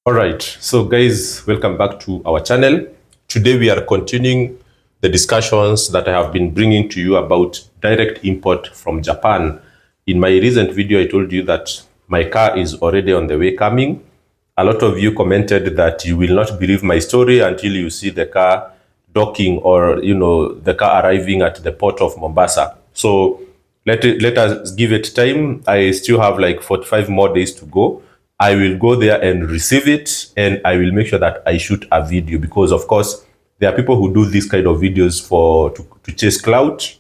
All right, so guys, welcome back to our channel. Today we are continuing the discussions that I have been bringing to you about direct import from Japan. In my recent video, I told you that my car is already on the way coming. A lot of you commented that you will not believe my story until you see the car docking or, the car arriving at the port of Mombasa. So let us give it time. I still have like 45 more days to go. I will go there and receive it, and I will make sure that I shoot a video because, of course, there are people who do these kind of videos to chase clout,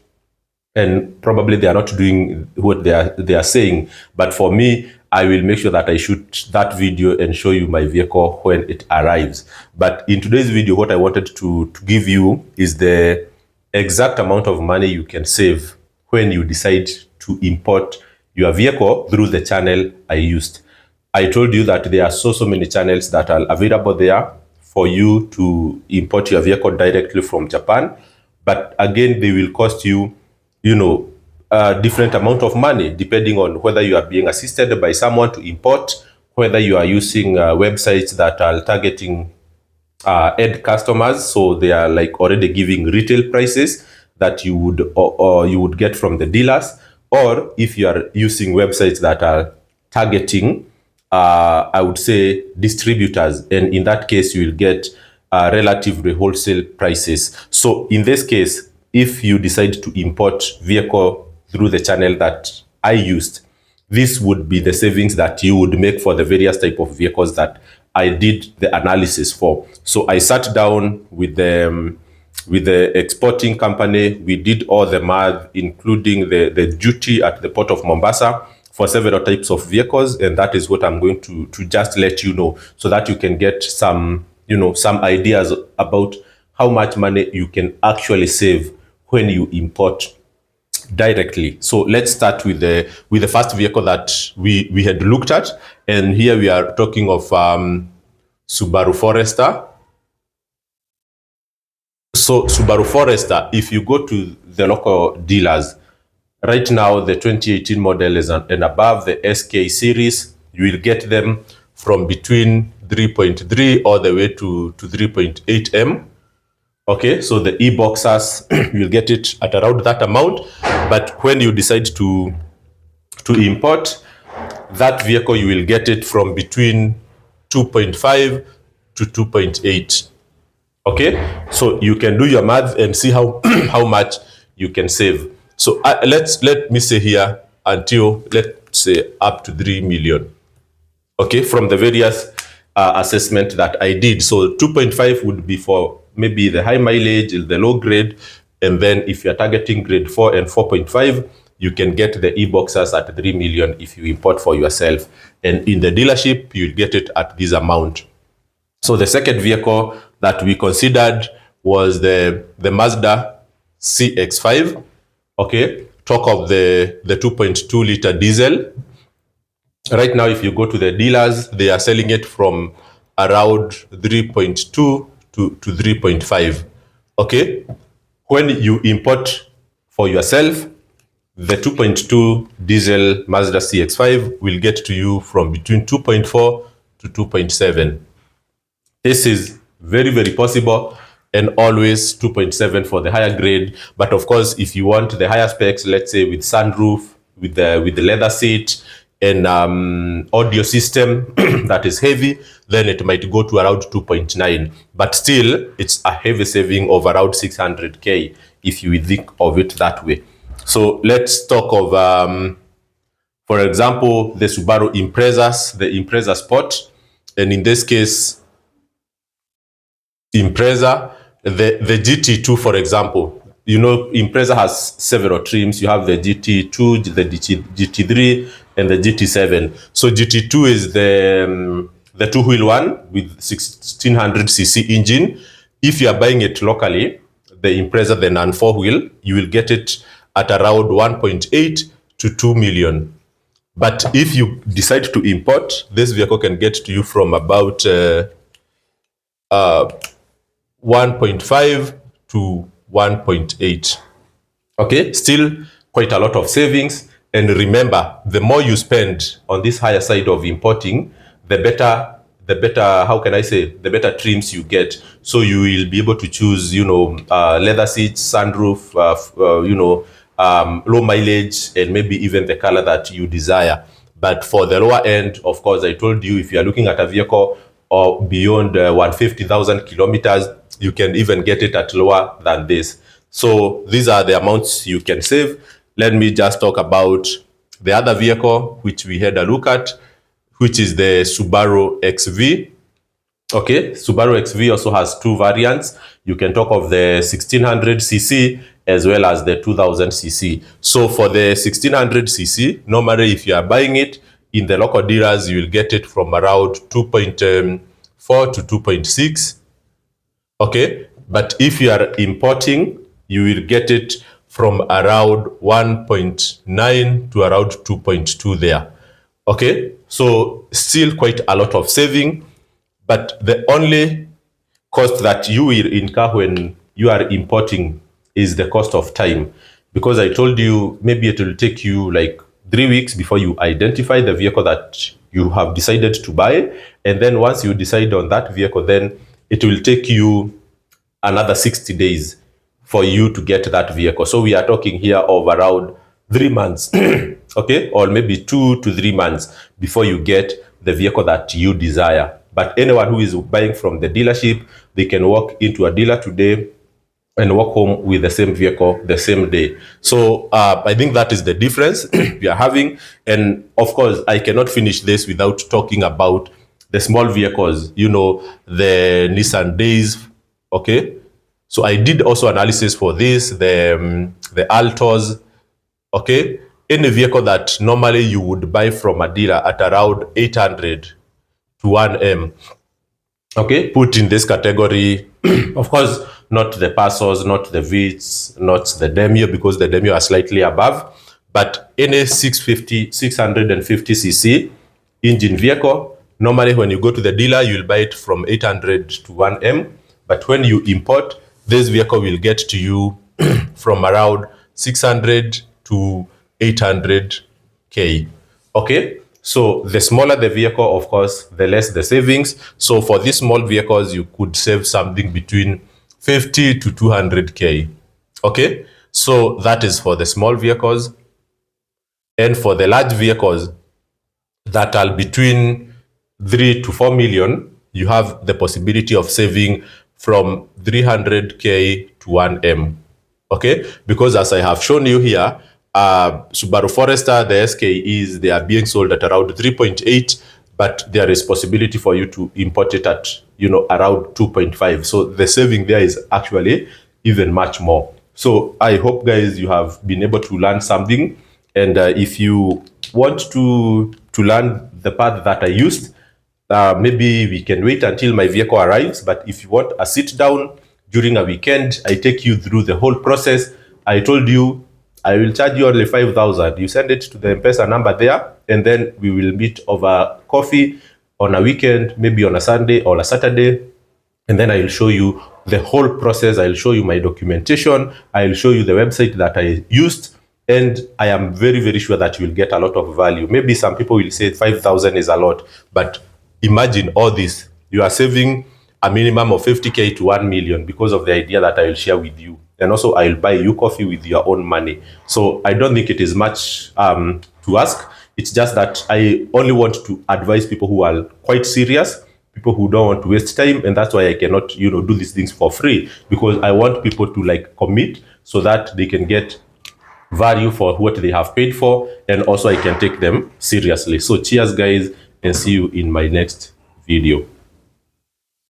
and probably they are not doing what they are saying. But for me, I will make sure that I shoot that video and show you my vehicle when it arrives. But in today's video, what I wanted to give you is the exact amount of money you can save when you decide to import your vehicle through the channel I used. I told you that there are so many channels that are available there for you to import your vehicle directly from Japan. But again, they will cost you, a different amount of money depending on whether you are being assisted by someone to import, whether you are using websites that are targeting end customers, so they are like already giving retail prices that you would or you would get from the dealers, or if you are using websites that are targeting I would say distributors, and in that case you will get relatively wholesale prices. So in this case, if you decide to import vehicle through the channel that I used, this would be the savings that you would make for the various type of vehicles that I did the analysis for. So I sat down with the exporting company. We did all the math, including the duty at the port of Mombasa for several types of vehicles, and that is what I'm going to just let you know, so that you can get some ideas about how much money you can actually save when you import directly. So let's start with the first vehicle that we had looked at, and here we are talking of Subaru Forester. So Subaru Forester, if you go to the local dealers, right now the 2018 model is and above, the SK series, you will get them from between 3.3 all the way to 3.8 M. Okay, so the e-boxers, you'll get it at around that amount. But when you decide to import that vehicle, you will get it from between 2.5 to 2.8. Okay, so you can do your math and see how how much you can save. So let me say here until, let's say, up to 3 million. Okay, from the various assessment that I did. So 2.5 would be for maybe the high mileage, the low grade, and then if you're targeting grade 4 and 4.5, you can get the e-boxers at 3 million if you import for yourself, and in the dealership you'll get it at this amount. So the second vehicle that we considered was the Mazda CX-5. Okay, talk of the 2.2 liter diesel. Right now, if you go to the dealers, they are selling it from around 3.2 to 3.5. Okay, when you import for yourself, the 2.2 diesel Mazda CX-5 will get to you from between 2.4 to 2.7. This is very possible, and always 2.7 for the higher grade. But of course, if you want the higher specs, let's say with sunroof, with the leather seat and audio system that is heavy, then it might go to around 2.9. But still, it's a heavy saving of around 600k if you think of it that way. So let's talk of, for example, the Subaru Imprezas, the Impreza Sport, and in this case, Impreza, the GT2, for example. You know, Impreza has several trims. You have the GT2, the GT3, and the GT7. So GT2 is the two-wheel one with 1600cc engine. If you are buying it locally, the Impreza, the non-four-wheel, you will get it at around 1.8 to 2 million. But if you decide to import, this vehicle can get to you from about 1.5 to 1.8. Okay, still quite a lot of savings. And remember, the more you spend on this higher side of importing, the better the better, how can I say, the better trims you get. So you will be able to choose, leather seats, sunroof, low mileage, and maybe even the color that you desire. But for the lower end, of course, I told you, if you are looking at a vehicle or beyond 150,000 kilometers, you can even get it at lower than this. So these are the amounts you can save. Let me just talk about the other vehicle which we had a look at, which is the Subaru XV. Okay, Subaru XV also has two variants. You can talk of the 1600cc as well as the 2000cc. So for the 1600cc, normally if you are buying it in the local dealers, you will get it from around 2.4 to 2.6. Okay, but if you are importing, you will get it from around 1.9 to around 2.2 there. Okay, so still quite a lot of saving, but the only cost that you will incur when you are importing is the cost of time. Because I told you, maybe it will take you like 3 weeks before you identify the vehicle that you have decided to buy. And then once you decide on that vehicle, then it will take you another 60 days for you to get that vehicle. So we are talking here of around 3 months, okay, or maybe 2 to 3 months before you get the vehicle that you desire. But anyone who is buying from the dealership, they can walk into a dealer today and walk home with the same vehicle the same day. So I think that is the difference we are having. And of course, I cannot finish this without talking about the small vehicles, the Nissan Days. Okay, so I did also analysis for this, the Altos. Okay, any vehicle that normally you would buy from a dealer at around 800 to 1M. Okay, put in this category. Of course, not the Pasos, not the Vitz, not the Demio, because the Demio are slightly above, but any 650cc engine vehicle, normally when you go to the dealer, you'll buy it from 800 to 1M. But when you import, this vehicle will get to you from around 600 to 800K. Okay, so the smaller the vehicle, of course, the less the savings. So for these small vehicles, you could save something between 50 to 200K. Okay, so that is for the small vehicles. And for the large vehicles that are between 3 to 4 million, you have the possibility of saving from 300K to 1M. Okay, because as I have shown you here, Subaru Forester, the SKEs, they are being sold at around 3.8, but there is possibility for you to import it at, around 2.5. So the saving there is actually even much more. So I hope, guys, you have been able to learn something. And if you want to learn the path that I used, maybe we can wait until my vehicle arrives. But if you want a sit down during a weekend, I take you through the whole process. I told you I will charge you only 5,000. You send it to the Impreza number there, and then we will meet over coffee on a weekend, maybe on a Sunday or a Saturday. And then I will show you the whole process. I'll show you my documentation. I'll show you the website that I used. And I am very, very sure that you will get a lot of value. Maybe some people will say 5,000 is a lot, but imagine all this. You are saving a minimum of 50K to 1 million because of the idea that I will share with you. And also I'll buy you coffee with your own money. So I don't think it is much to ask. It's just that I only want to advise people who are quite serious, people who don't want to waste time. And that's why I cannot, do these things for free, because I want people to commit so that they can get value for what they have paid for, and also I can take them seriously. So cheers, guys, and see you in my next video.